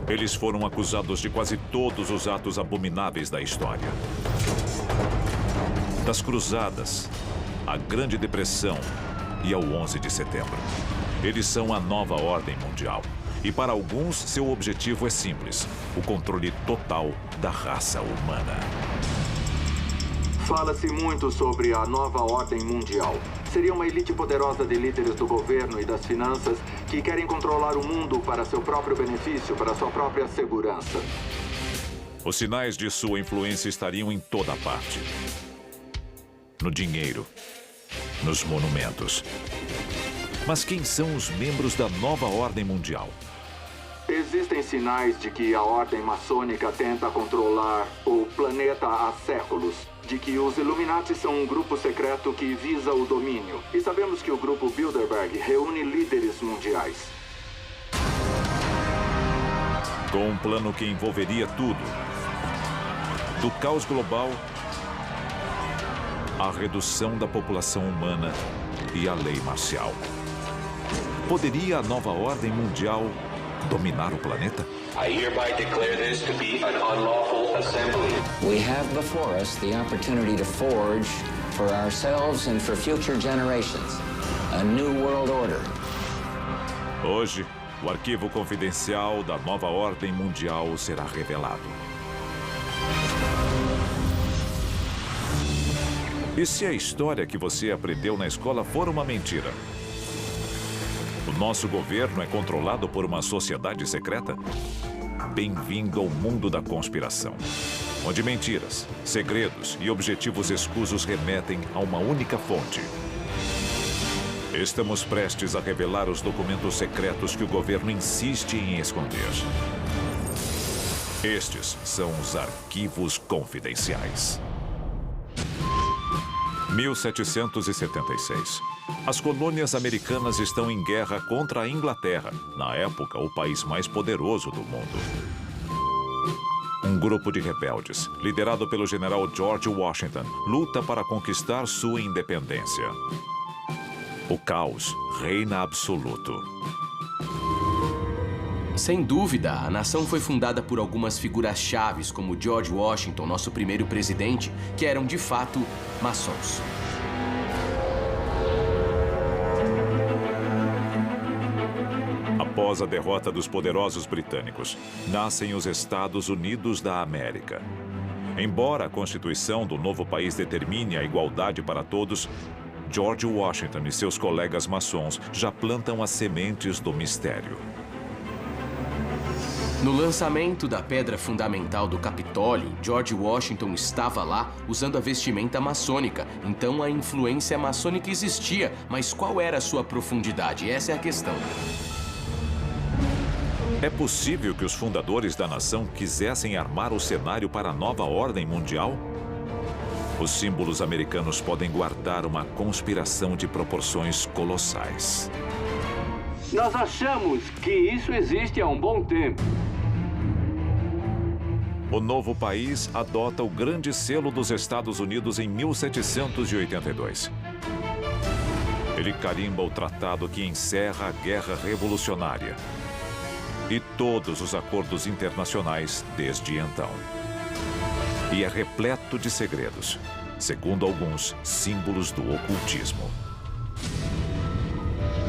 Eles foram acusados de quase todos os atos abomináveis da história. Das cruzadas, à Grande Depressão e ao 11 de setembro. Eles são a nova ordem mundial. E para alguns, seu objetivo é simples: o controle total da raça humana. Fala-se muito sobre a nova ordem mundial. Seria uma elite poderosa de líderes do governo e das finanças que querem controlar o mundo para seu próprio benefício, para sua própria segurança. Os sinais de sua influência estariam em toda parte. No dinheiro, nos monumentos. Mas quem são os membros da nova ordem mundial? Existem sinais de que a ordem maçônica tenta controlar o planeta há séculos. De que os Illuminati são um grupo secreto que visa o domínio. E sabemos que o grupo Bilderberg reúne líderes mundiais. Com um plano que envolveria tudo. Do caos global à redução da população humana e à lei marcial. Poderia a nova ordem mundial dominar o planeta? I hereby declare this to be an unlawful assembly. We have before us the opportunity to forge for ourselves and for future generations a new world order. Hoje, o arquivo confidencial da nova ordem mundial será revelado. E se a história que você aprendeu na escola for uma mentira? O nosso governo é controlado por uma sociedade secreta? Bem-vindo ao mundo da conspiração, onde mentiras, segredos e objetivos escusos remetem a uma única fonte. Estamos prestes a revelar os documentos secretos que o governo insiste em esconder. Estes são os arquivos confidenciais. 1776. As colônias americanas estão em guerra contra a Inglaterra, na época o país mais poderoso do mundo. Um grupo de rebeldes, liderado pelo general George Washington, luta para conquistar sua independência. O caos reina absoluto. Sem dúvida, a nação foi fundada por algumas figuras chaves, como George Washington, nosso primeiro presidente, que eram de fato maçons. Após a derrota dos poderosos britânicos, nascem os Estados Unidos da América. Embora a Constituição do novo país determine a igualdade para todos, George Washington e seus colegas maçons já plantam as sementes do mistério. No lançamento da pedra fundamental do Capitólio, George Washington estava lá usando a vestimenta maçônica. Então a influência maçônica existia, mas qual era a sua profundidade? Essa é a questão. É possível que os fundadores da nação quisessem armar o cenário para a nova ordem mundial? Os símbolos americanos podem guardar uma conspiração de proporções colossais. Nós achamos que isso existe há um bom tempo. O novo país adota o Grande Selo dos Estados Unidos em 1782. Ele carimba o tratado que encerra a Guerra Revolucionária e todos os acordos internacionais desde então. E é repleto de segredos, segundo alguns, símbolos do ocultismo.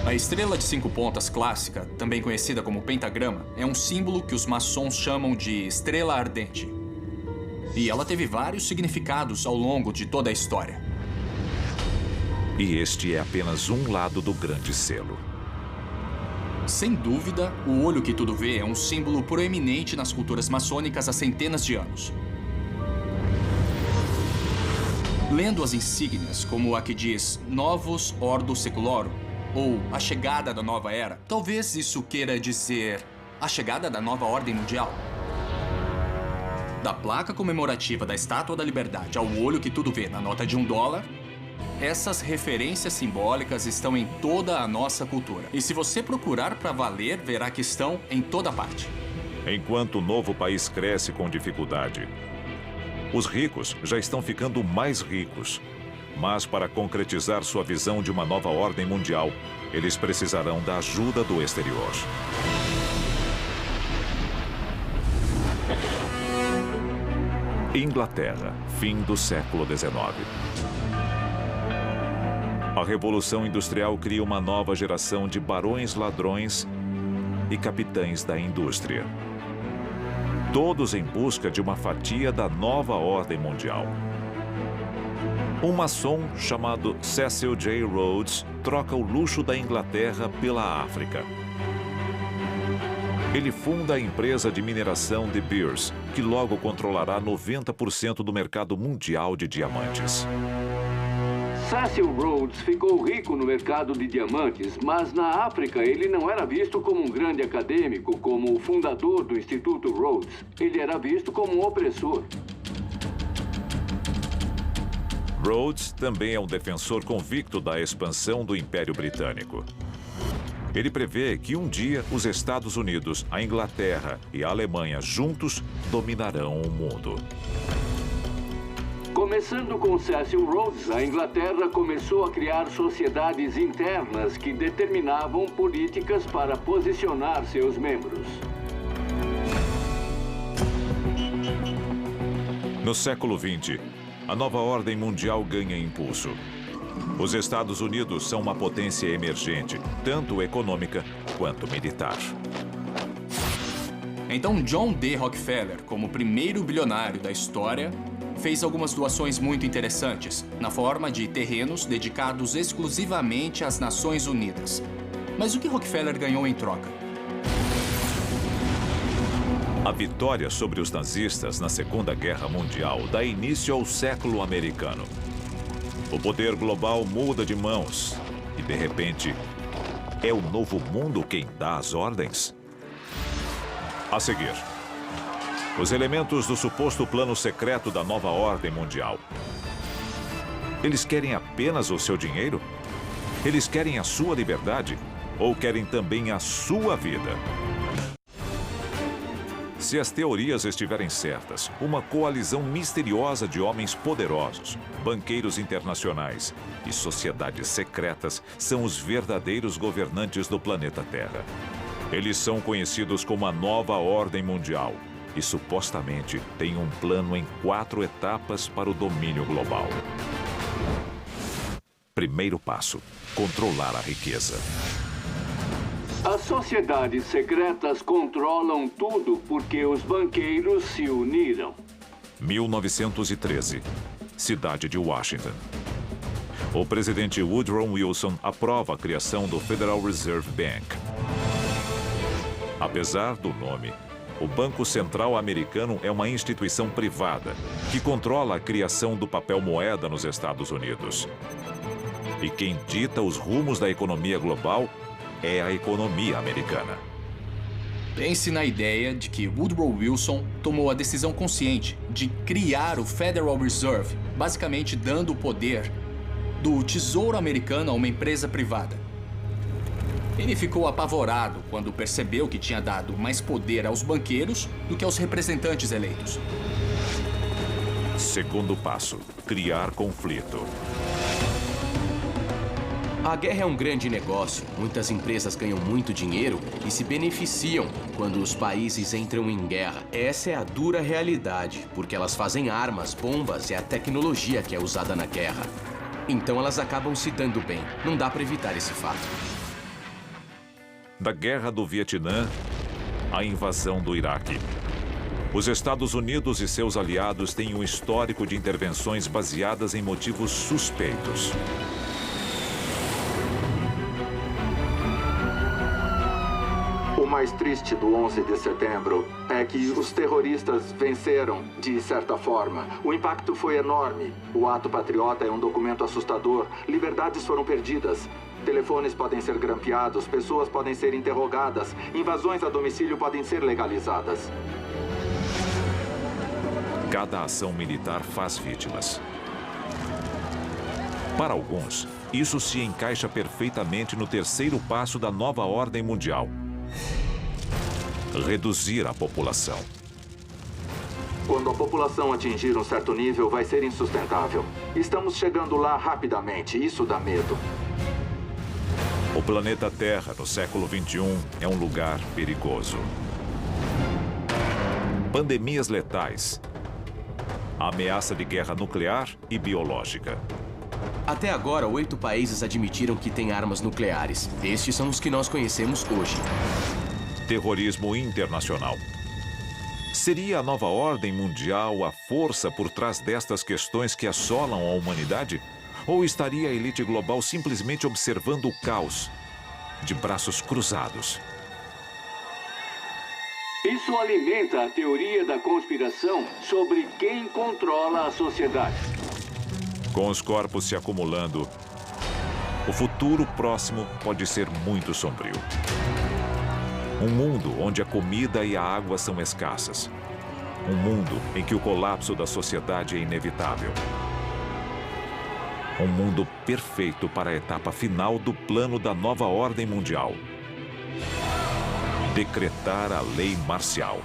A estrela de 5 pontas clássica, também conhecida como pentagrama, é um símbolo que os maçons chamam de estrela ardente. E ela teve vários significados ao longo de toda a história. E este é apenas um lado do Grande Selo. Sem dúvida, o olho que tudo vê é um símbolo proeminente nas culturas maçônicas há centenas de anos. Lendo as insígnias, como a que diz Novus Ordo Seclorum, ou a chegada da nova era, talvez isso queira dizer a chegada da nova ordem mundial. Da placa comemorativa da Estátua da Liberdade ao olho que tudo vê na nota de $1, essas referências simbólicas estão em toda a nossa cultura. E se você procurar para valer, verá que estão em toda parte. Enquanto o novo país cresce com dificuldade, os ricos já estão ficando mais ricos. Mas para concretizar sua visão de uma nova ordem mundial, eles precisarão da ajuda do exterior. Inglaterra, fim do século XIX. A Revolução Industrial cria uma nova geração de barões ladrões e capitães da indústria. Todos em busca de uma fatia da nova ordem mundial. Um maçom chamado Cecil J. Rhodes troca o luxo da Inglaterra pela África. Ele funda a empresa de mineração De Beers, que logo controlará 90% do mercado mundial de diamantes. Cecil Rhodes ficou rico no mercado de diamantes, mas na África ele não era visto como um grande acadêmico, como o fundador do Instituto Rhodes. Ele era visto como um opressor. Rhodes também é um defensor convicto da expansão do Império Britânico. Ele prevê que um dia os Estados Unidos, a Inglaterra e a Alemanha juntos dominarão o mundo. Começando com Cecil Rhodes, a Inglaterra começou a criar sociedades internas que determinavam políticas para posicionar seus membros. No século XX, a nova ordem mundial ganha impulso. Os Estados Unidos são uma potência emergente, tanto econômica quanto militar. Então John D. Rockefeller, como primeiro bilionário da história, fez algumas doações muito interessantes, na forma de terrenos dedicados exclusivamente às Nações Unidas. Mas o que Rockefeller ganhou em troca? A vitória sobre os nazistas na Segunda Guerra Mundial dá início ao século americano. O poder global muda de mãos e, de repente, é o novo mundo quem dá as ordens. A seguir, os elementos do suposto plano secreto da nova ordem mundial. Eles querem apenas o seu dinheiro? Eles querem a sua liberdade? Ou querem também a sua vida? Se as teorias estiverem certas, uma coalizão misteriosa de homens poderosos, banqueiros internacionais e sociedades secretas são os verdadeiros governantes do planeta Terra. Eles são conhecidos como a Nova Ordem Mundial e supostamente têm um plano em 4 etapas para o domínio global. Primeiro passo: controlar a riqueza. As sociedades secretas controlam tudo porque os banqueiros se uniram. 1913, cidade de Washington. O presidente Woodrow Wilson aprova a criação do Federal Reserve Bank. Apesar do nome, o Banco Central Americano é uma instituição privada que controla a criação do papel moeda nos Estados Unidos. E quem dita os rumos da economia global é a economia americana. Pense na ideia de que Woodrow Wilson tomou a decisão consciente de criar o Federal Reserve, basicamente dando o poder do Tesouro Americano a uma empresa privada. Ele ficou apavorado quando percebeu que tinha dado mais poder aos banqueiros do que aos representantes eleitos. Segundo passo: criar conflito. A guerra é um grande negócio. Muitas empresas ganham muito dinheiro e se beneficiam quando os países entram em guerra. Essa é a dura realidade, porque elas fazem armas, bombas e a tecnologia que é usada na guerra. Então elas acabam se dando bem. Não dá para evitar esse fato. Da Guerra do Vietnã à invasão do Iraque. Os Estados Unidos e seus aliados têm um histórico de intervenções baseadas em motivos suspeitos. O mais triste do 11 de setembro é que os terroristas venceram, de certa forma. O impacto foi enorme. O ato patriota é um documento assustador. Liberdades foram perdidas. Telefones podem ser grampeados, pessoas podem ser interrogadas, invasões a domicílio podem ser legalizadas. Cada ação militar faz vítimas. Para alguns, isso se encaixa perfeitamente no terceiro passo da nova ordem mundial: reduzir a população. Quando a população atingir um certo nível, vai ser insustentável. Estamos chegando lá rapidamente, isso dá medo. O planeta Terra, no século XXI, é um lugar perigoso. pandemias letais, a ameaça de guerra nuclear e biológica. Até agora, 8 países admitiram que têm armas nucleares. Estes são os que nós conhecemos hoje. Terrorismo internacional. Seria a nova ordem mundial a força por trás destas questões que assolam a humanidade? Ou estaria a elite global simplesmente observando o caos, de braços cruzados? Isso alimenta a teoria da conspiração sobre quem controla a sociedade. Com os corpos se acumulando, o futuro próximo pode ser muito sombrio. Um mundo onde a comida e a água são escassas. Um mundo em que o colapso da sociedade é inevitável. Um mundo perfeito para a etapa final do plano da nova ordem mundial. Decretar a lei marcial.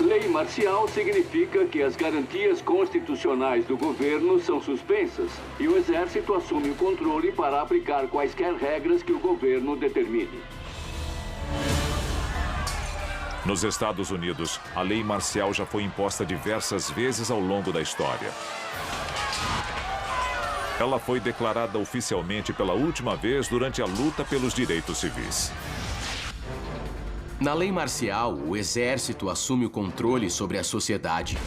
Lei marcial significa que as garantias constitucionais do governo são suspensas e o exército assume o controle para aplicar quaisquer regras que o governo determine. Nos Estados Unidos, a lei marcial já foi imposta diversas vezes ao longo da história. Ela foi declarada oficialmente pela última vez durante a luta pelos direitos civis. Na lei marcial, o exército assume o controle sobre a sociedade.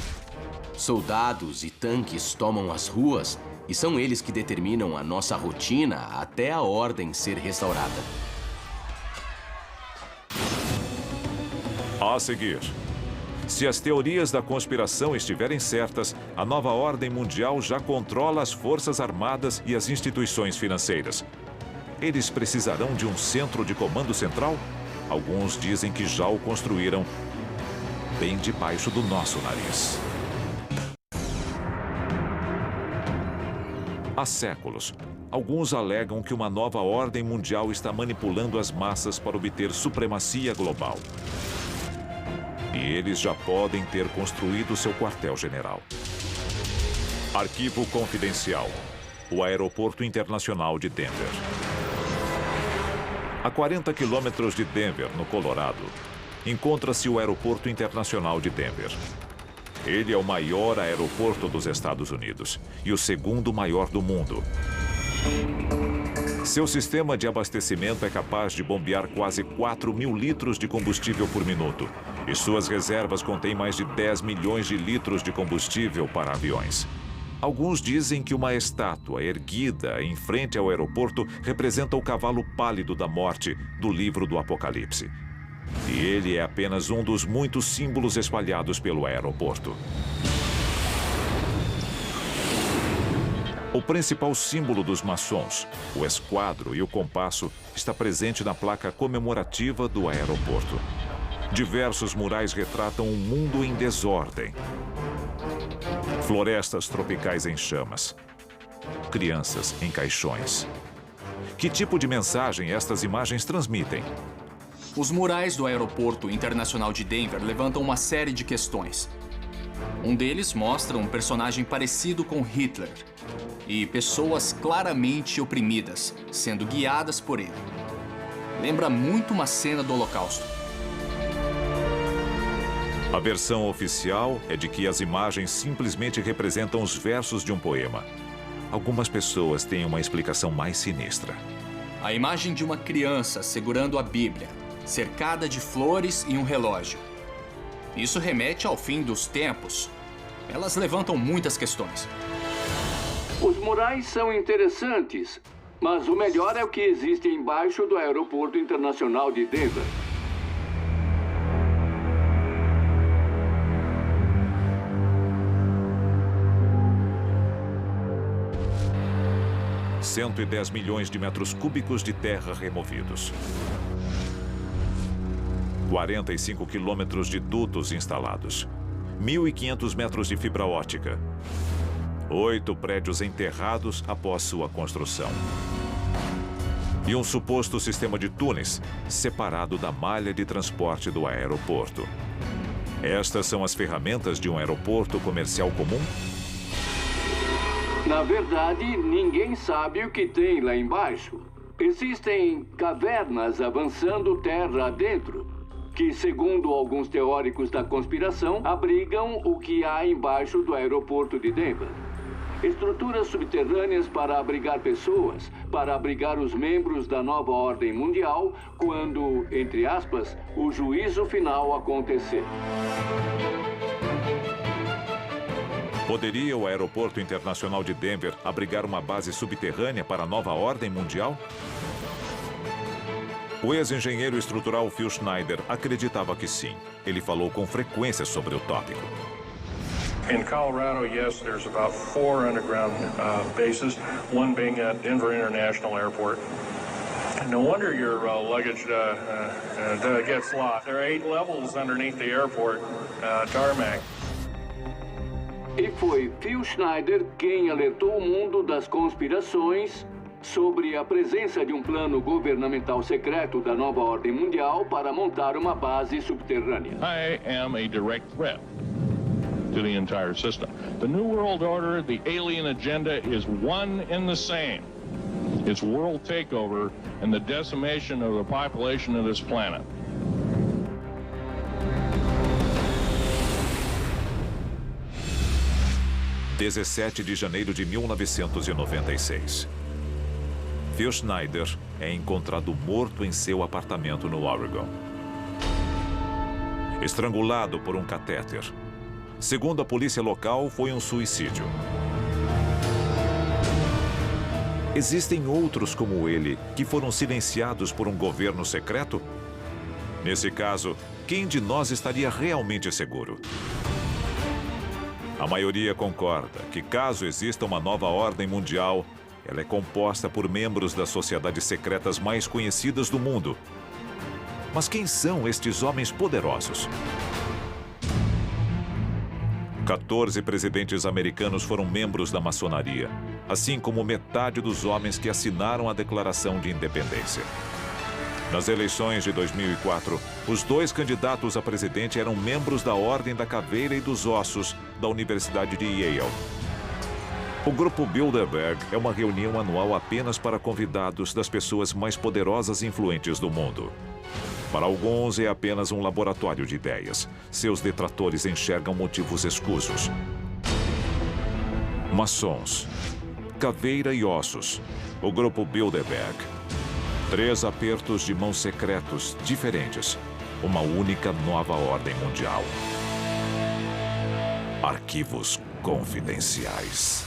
Soldados e tanques tomam as ruas e são eles que determinam a nossa rotina até a ordem ser restaurada. A seguir, se as teorias da conspiração estiverem certas, a nova ordem mundial já controla as forças armadas e as instituições financeiras. Eles precisarão de um centro de comando central? Alguns dizem que já o construíram bem debaixo do nosso nariz. Há séculos, alguns alegam que uma nova ordem mundial está manipulando as massas para obter supremacia global. E eles já podem ter construído seu quartel-general. Arquivo confidencial. O Aeroporto Internacional de Denver. A 40 quilômetros de Denver, no Colorado, encontra-se o Aeroporto Internacional de Denver. Ele é o maior aeroporto dos Estados Unidos e o segundo maior do mundo. Seu sistema de abastecimento é capaz de bombear quase 4.000 litros de combustível por minuto. E suas reservas contêm mais de 10 milhões de litros de combustível para aviões. Alguns dizem que uma estátua erguida em frente ao aeroporto representa o cavalo pálido da morte do livro do Apocalipse. E ele é apenas um dos muitos símbolos espalhados pelo aeroporto. O principal símbolo dos maçons, o esquadro e o compasso, está presente na placa comemorativa do aeroporto. Diversos murais retratam um mundo em desordem. Florestas tropicais em chamas. Crianças em caixões. Que tipo de mensagem estas imagens transmitem? Os murais do Aeroporto Internacional de Denver levantam uma série de questões. Um deles mostra um personagem parecido com Hitler e pessoas claramente oprimidas, sendo guiadas por ele. Lembra muito uma cena do Holocausto. A versão oficial é de que as imagens simplesmente representam os versos de um poema. Algumas pessoas têm uma explicação mais sinistra. A imagem de uma criança segurando a Bíblia, cercada de flores e um relógio. Isso remete ao fim dos tempos. Elas levantam muitas questões. Os murais são interessantes, mas o melhor é o que existe embaixo do Aeroporto Internacional de Denver. – 110 milhões de metros cúbicos de terra removidos. 45 quilômetros de dutos instalados. 1.500 metros de fibra óptica. 8 prédios enterrados após sua construção. E um suposto sistema de túneis separado da malha de transporte do aeroporto. Estas são as ferramentas de um aeroporto comercial comum? Na verdade, ninguém sabe o que tem lá embaixo. Existem cavernas avançando terra adentro. que, segundo alguns teóricos da conspiração, abrigam o que há embaixo do aeroporto de Denver. Estruturas subterrâneas para abrigar pessoas, para abrigar os membros da nova ordem mundial quando, entre aspas, o juízo final acontecer. Poderia o Aeroporto Internacional de Denver abrigar uma base subterrânea para a nova ordem mundial? O ex-engenheiro estrutural Phil Schneider acreditava que sim. Ele falou com frequência sobre o tópico. In Colorado, yes, there's about 4 underground bases, one being at Denver International Airport. No wonder your luggage gets lost. There are 8 levels underneath the airport tarmac. E foi Phil Schneider quem alertou o mundo das conspirações sobre a presença de um plano governamental secreto da nova ordem mundial para montar uma base subterrânea. I am a direct threat to the entire system. The New World Order, the alien agenda is one and the same. It's world takeover and the decimation of the population of this planet. (17 de janeiro de 1996). Phil Schneider é encontrado morto em seu apartamento no Oregon. Estrangulado por um catéter. Segundo a polícia local, foi um suicídio. Existem outros como ele que foram silenciados por um governo secreto? Nesse caso, quem de nós estaria realmente seguro? A maioria concorda que, caso exista uma nova ordem mundial, ela é composta por membros das sociedades secretas mais conhecidas do mundo. Mas quem são estes homens poderosos? 14 presidentes americanos foram membros da maçonaria, assim como metade dos homens que assinaram a Declaração de Independência. Nas eleições de 2004, os 2 candidatos a presidente eram membros da Ordem da Caveira e dos Ossos da Universidade de Yale. O Grupo Bilderberg é uma reunião anual apenas para convidados das pessoas mais poderosas e influentes do mundo. Para alguns, é apenas um laboratório de ideias. Seus detratores enxergam motivos escusos. Maçons, Caveira e Ossos, o Grupo Bilderberg. 3 apertos de mãos secretos diferentes. Uma única nova ordem mundial. Arquivos confidenciais.